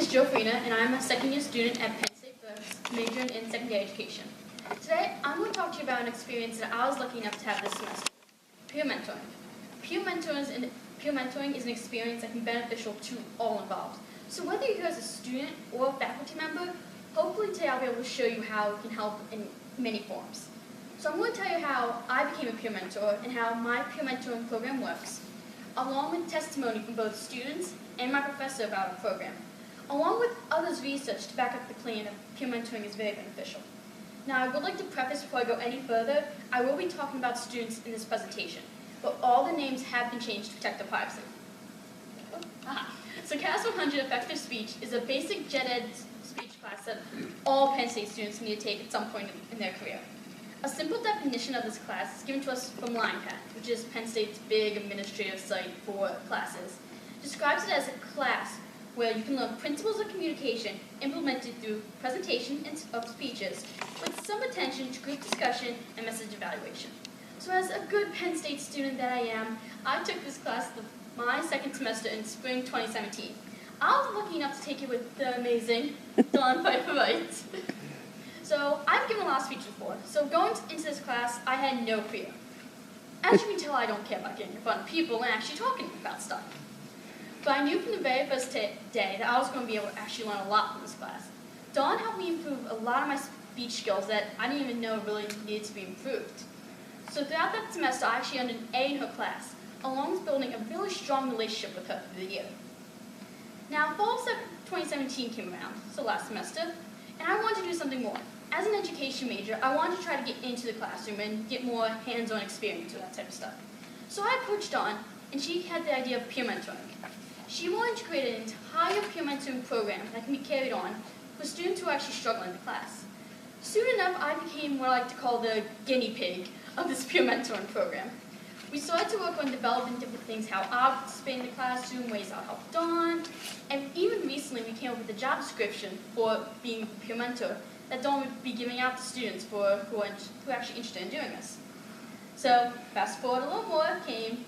Joe Farina, and I'm a second-year student at Penn State Berks, majoring in secondary education. Today, I'm going to talk to you about an experience that I was lucky enough to have this semester, peer mentoring. Peer mentoring is an experience that can be beneficial to all involved. So whether you're here as a student or a faculty member, hopefully today I'll be able to show you how it can help in many forms. So I'm going to tell you how I became a peer mentor and how my peer mentoring program works, along with testimony from both students and my professor about our program, along with others' research to back up the claim that peer mentoring is very beneficial. Now, I would like to preface before I go any further, I will be talking about students in this presentation, but all the names have been changed to protect their privacy. So CAS 100 Effective Speech is a basic gen ed speech class that all Penn State students need to take at some point in their career. A simple definition of this class is given to us from LinePad, which is Penn State's big administrative site for classes. It describes it as a class where you can learn principles of communication implemented through presentation of speeches with some attention to group discussion and message evaluation. So as a good Penn State student that I am, I took this class my second semester in spring 2017. I was lucky enough to take it with the amazing Dawn Pfeiffer-Wright. So I've given a lot of speeches before, so going into this class, I had no fear. As you can tell, I don't care about getting in front of people and actually talking about stuff. But I knew from the very first day that I was going to be able to actually learn a lot from this class. Dawn helped me improve a lot of my speech skills that I didn't even know really needed to be improved. So throughout that semester, I actually earned an A in her class, along with building a really strong relationship with her through the year. Now, fall of 2017 came around, so last semester, and I wanted to do something more. As an education major, I wanted to try to get into the classroom and get more hands-on experience with that type of stuff. So I approached Dawn, and she had the idea of peer mentoring. She wanted to create an entire peer mentoring program that can be carried on for students who are actually struggling in the class. Soon enough, I became what I like to call the guinea pig of this peer mentoring program. We started to work on developing different things, how I would participate in the classroom, ways I'll help Dawn, and even recently we came up with a job description for being a peer mentor that Dawn would be giving out to students who are actually interested in doing this. So fast forward a little more, came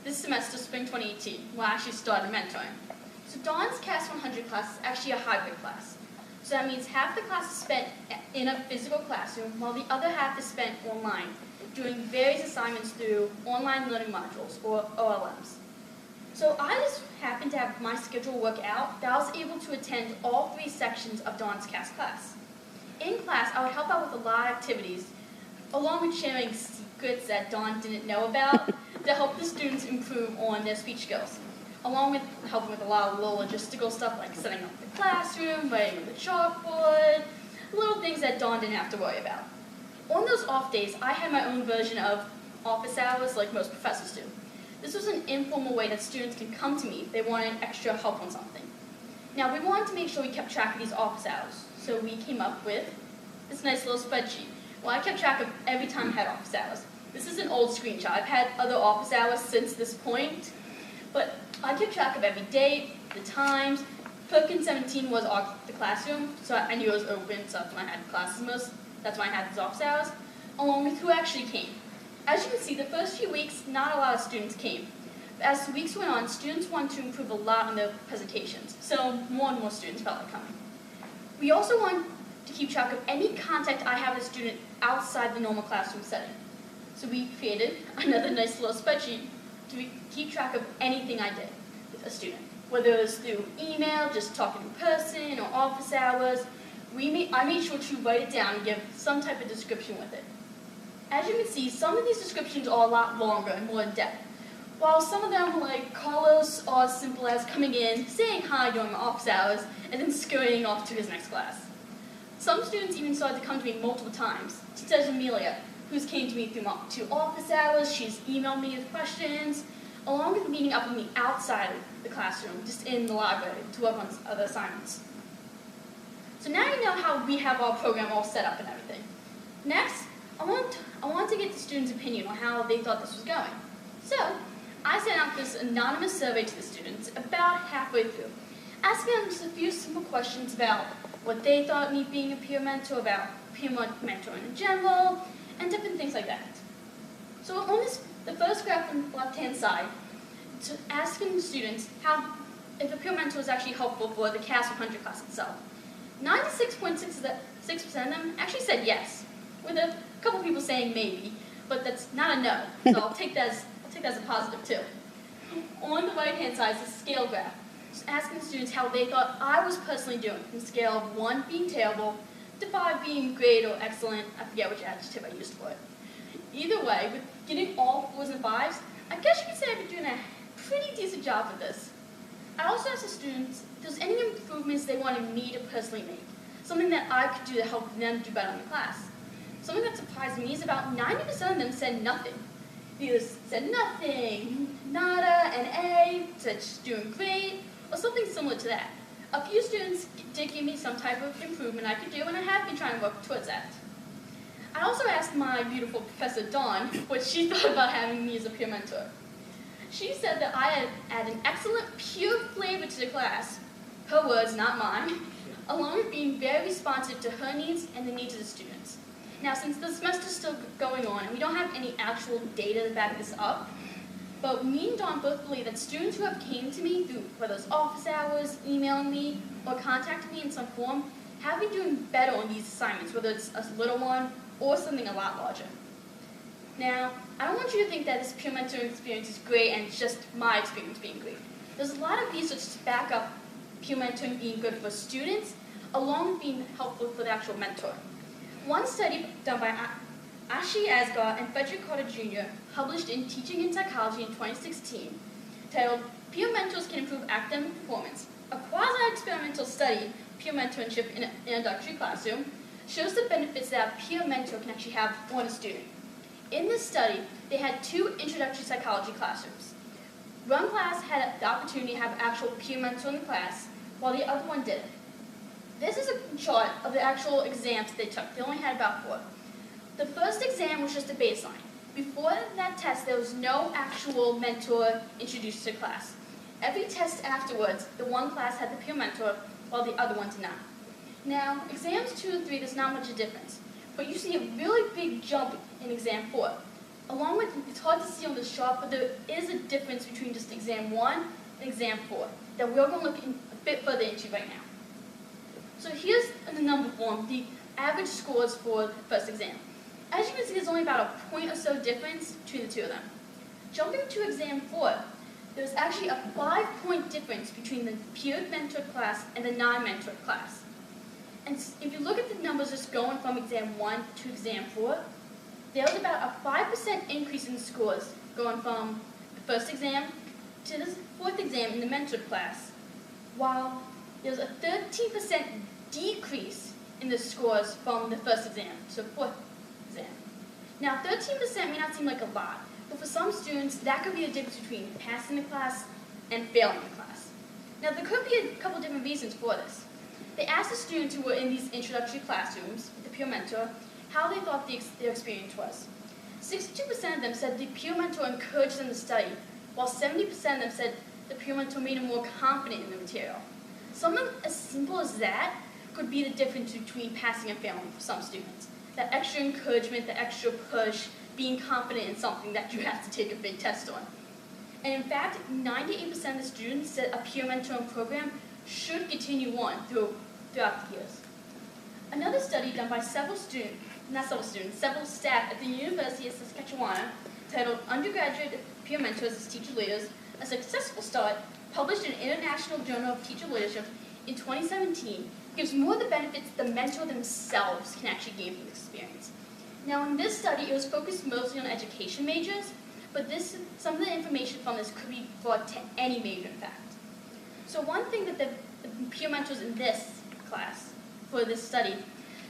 this semester, spring 2018, when I actually started mentoring. So Dawn's CAS 100 class is actually a hybrid class. So that means half the class is spent in a physical classroom, while the other half is spent online, doing various assignments through online learning modules, or OLMs. So I just happened to have my schedule work out that I was able to attend all 3 sections of Dawn's CAS class. In class, I would help out with a lot of activities, along with sharing secrets that Dawn didn't know about to help the students improve on their speech skills, along with helping with a lot of little logistical stuff like setting up the classroom, writing on the chalkboard, little things that Dawn didn't have to worry about. On those off days, I had my own version of office hours like most professors do. This was an informal way that students can come to me if they wanted extra help on something. Now, we wanted to make sure we kept track of these office hours, so we came up with this nice little spreadsheet. Well, I kept track of every time I had office hours. This is an old screenshot. I've had other office hours since this point, but I kept track of every date, the times. Perkins 17 was the classroom, so I knew it was open, so that's when I had classes that's when I had these office hours, along with who actually came. As you can see, the first few weeks, not a lot of students came. But as the weeks went on, students wanted to improve a lot on their presentations, so more and more students felt like coming. We also wanted to keep track of any contact I have with a student outside the normal classroom setting. So we created another nice little spreadsheet to keep track of anything I did with a student, whether it was through email, just talking in person, or office hours. I made sure to write it down and give some type of description with it. As you can see, some of these descriptions are a lot longer and more in-depth, while some of them, like Carlos, are as simple as coming in, saying hi during office hours, and then scurrying off to his next class. Some students even started to come to me multiple times, such as Amelia, who's came to me through 2 office hours. She's emailed me with questions, along with meeting up with me outside the classroom, just in the library, to work on other assignments. So now you know how we have our program all set up and everything. Next, I want to get the students' opinion on how they thought this was going. So I sent out this anonymous survey to the students about halfway through, asking them just a few simple questions about what they thought of me being a peer mentor, about peer mentoring in general, and different things like that. So on the first graph on the left-hand side, asking the students how if a peer mentor was actually helpful for the CAS 100 class itself. 96.6% of them actually said yes, with a couple people saying maybe, but that's not a no, so I'll take that as a positive too. On the right-hand side is a scale graph, just asking the students how they thought I was personally doing, from a scale of 1 being terrible to 5 being great or excellent. I forget which adjective I used for it. Either way, with getting all 4s and 5s, I guess you could say I've been doing a pretty decent job with this. I also asked the students if there's any improvements they wanted me to personally make, something that I could do to help them do better in the class. Something that surprised me is about 90% of them said nothing. They either said nothing, nada, an A, said doing great, or something similar to that. A few students did give me some type of improvement I could do, and I have been trying to work towards that. I also asked my beautiful Professor Dawn what she thought about having me as a peer mentor. She said that I had added an excellent pure flavor to the class, her words, not mine, along with being very responsive to her needs and the needs of the students. Now, since the semester's still going on and we don't have any actual data to back this up, but me and Dawn both believe that students who have came to me through whether it's office hours, emailing me, or contacting me in some form, have been doing better on these assignments, whether it's a little one or something a lot larger. Now, I don't want you to think that this peer mentoring experience is great and it's just my experience being great. There's a lot of research to back up peer mentoring being good for students, along with being helpful for the actual mentor. One study done by Ashi Asgar and Frederick Carter Jr., published in Teaching in Psychology in 2016, titled Peer Mentors Can Improve Academic Performance, a quasi-experimental study, peer mentorship in an introductory classroom, shows the benefits that a peer mentor can actually have on a student. In this study, they had 2 introductory psychology classrooms. One class had the opportunity to have actual peer mentor in the class, while the other one didn't. This is a chart of the actual exams they took. They only had about 4. The first exam was just a baseline. Before that test, there was no actual mentor introduced to class. Every test afterwards, the one class had the peer mentor, while the other one did not. Now, exams 2 and 3, there's not much of a difference, but you see a really big jump in exam 4. Along with, it's hard to see on this chart, but there is a difference between just exam 1 and exam 4 that we're going to look a bit further into right now. So here's in the number form, the average scores for the first exam. As you can see, there's only about a point or so difference between the 2 of them. Jumping to exam 4, there's actually a 5-point difference between the peer mentored class and the non-mentored class. And if you look at the numbers just going from exam 1 to exam 4, there was about a 5% increase in scores going from the first exam to the 4th exam in the mentored class, while there was a 13% decrease in the scores from the first exam to the 4th exam. Now, 13% may not seem like a lot, but for some students, that could be the difference between passing the class and failing the class. Now, there could be a couple different reasons for this. They asked the students who were in these introductory classrooms with the peer mentor how they thought their experience was. 62% of them said the peer mentor encouraged them to study, while 70% of them said the peer mentor made them more confident in the material. Something as simple as that could be the difference between passing and failing for some students. That extra encouragement, the extra push, being confident in something that you have to take a big test on. And in fact, 98% of the students said a peer mentoring program should continue on throughout the years. Another study done by several staff at the University of Saskatchewan, titled Undergraduate Peer Mentors as Teacher Leaders, A Successful Start, published in International Journal of Teacher Leadership in 2017, gives more of the benefits the mentor themselves can actually gain from this experience. Now, in this study, it was focused mostly on education majors, but some of the information from this could be brought to any major, in fact. So one thing that the peer mentors in this class, for this study,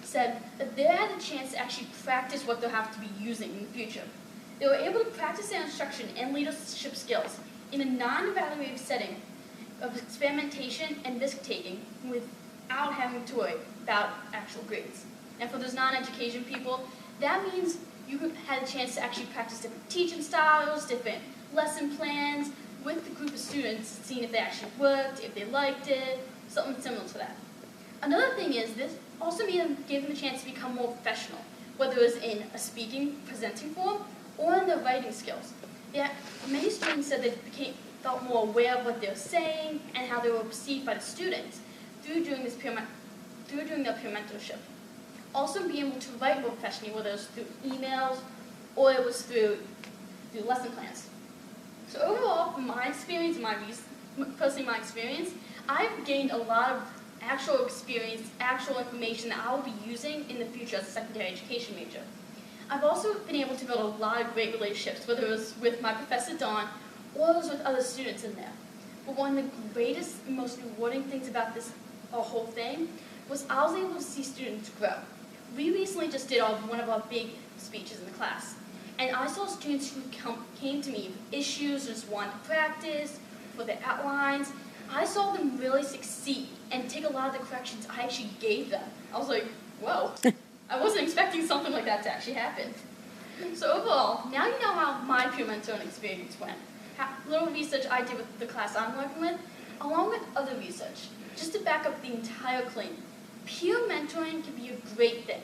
said that they had a chance to actually practice what they'll have to be using in the future. They were able to practice their instruction and leadership skills in a non-evaluative setting of experimentation and risk-taking without having to worry about actual grades. And for those non-education people, that means you had a chance to actually practice different teaching styles, different lesson plans with the group of students, seeing if they actually worked, if they liked it, something similar to that. Another thing is this also gave them a chance to become more professional, whether it was in a speaking, presenting form, or in their writing skills. Yeah, many students said they felt more aware of what they were saying and how they were perceived by the students through doing their peer mentorship. Also being able to write more professionally, whether it was through emails or it was through lesson plans. So overall, from my experience, personally my experience, I've gained a lot of actual experience, actual information that I will be using in the future as a secondary education major. I've also been able to build a lot of great relationships, whether it was with my professor Dawn or it was with other students in there. But one of the greatest and most rewarding things about this whole thing was I was able to see students grow. We recently just did one of our big speeches in the class, and I saw students who came to me with issues, just wanted to practice, for their outlines. I saw them really succeed and take a lot of the corrections I actually gave them. I was like, whoa, I wasn't expecting something like that to actually happen. So overall, now you know how my peer mentoring experience went. Little research I did with the class I'm working with, along with other research, just to back up the entire claim. Peer mentoring can be a great thing.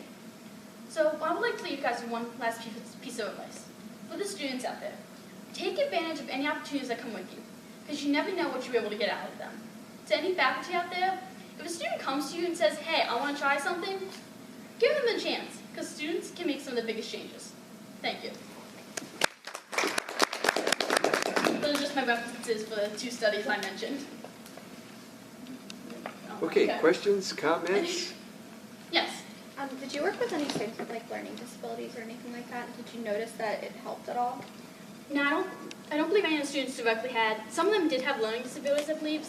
So I would like to leave you guys with one last piece of advice. For the students out there, take advantage of any opportunities that come with you, because you never know what you're able to get out of them. To any faculty out there, if a student comes to you and says, hey, I want to try something, give them a chance, because students can make some of the biggest changes. Thank you. Those are just my references for the 2 studies I mentioned. Okay, questions, comments? Yes. Did you work with any students with like learning disabilities or anything like that? Did you notice that it helped at all? No, I don't believe any of the students directly had. Some of them did have learning disabilities, I believe.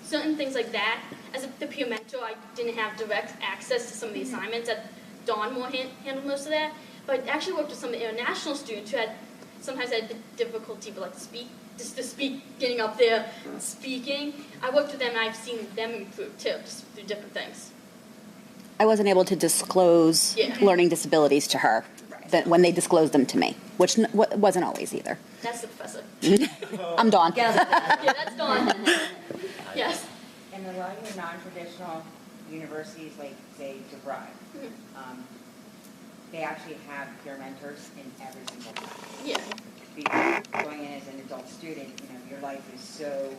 Certain things like that. As the peer mentor, I didn't have direct access to some of the assignments. That Dawn more handled most of that. But I actually worked with some of the international students who sometimes had difficulty with getting up there, speaking. I worked with them and I've seen them improve too, just through different things. I wasn't able to disclose learning disabilities to her when they disclosed them to me, which wasn't always either. That's the professor. I'm Dawn. Yeah, that's Dawn. Yes. And a lot of your non-traditional universities, like say DeVry, they actually have peer mentors in every single class. Yeah. Because going in as an adult student, your life is so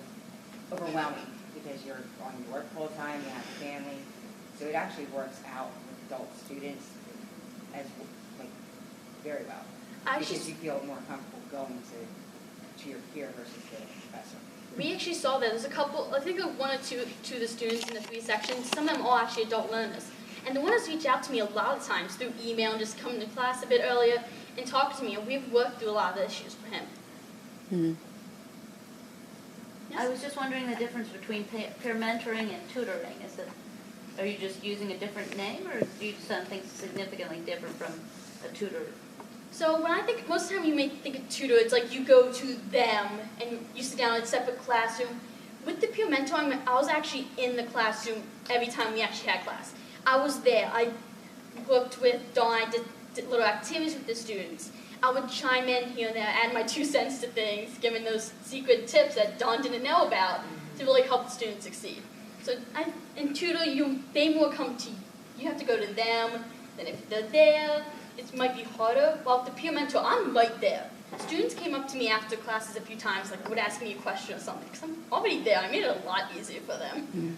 overwhelming because you're on your work full time, you have a family. So it actually works out with adult students as very well. Because you feel more comfortable going to your peer versus the professor. We actually saw that. There's a couple, I think one or two of the students in the 3 sections, some of them all actually adult learners. And the ones reach out to me a lot of times through email and just come to class a bit earlier and talk to me, and we've worked through a lot of the issues for him. Mm-hmm. Yes? I was just wondering the difference between peer mentoring and tutoring. Are you just using a different name, or do you do something significantly different from a tutor? So when I think, most of the time you may think of tutor, it's like you go to them and you sit down in a separate classroom. With the peer mentoring, I was actually in the classroom every time we actually had class. I was there. I worked with Dawn. I did little activities with the students. I would chime in here and there, add my 2 cents to things, giving those secret tips that Dawn didn't know about to really help the students succeed. So in tutor, they more come to you. You have to go to them. Then if they're there, it might be harder. Well, with the peer mentor, I'm right there. Students came up to me after classes a few times, would ask me a question or something, because I'm already there. I made it a lot easier for them.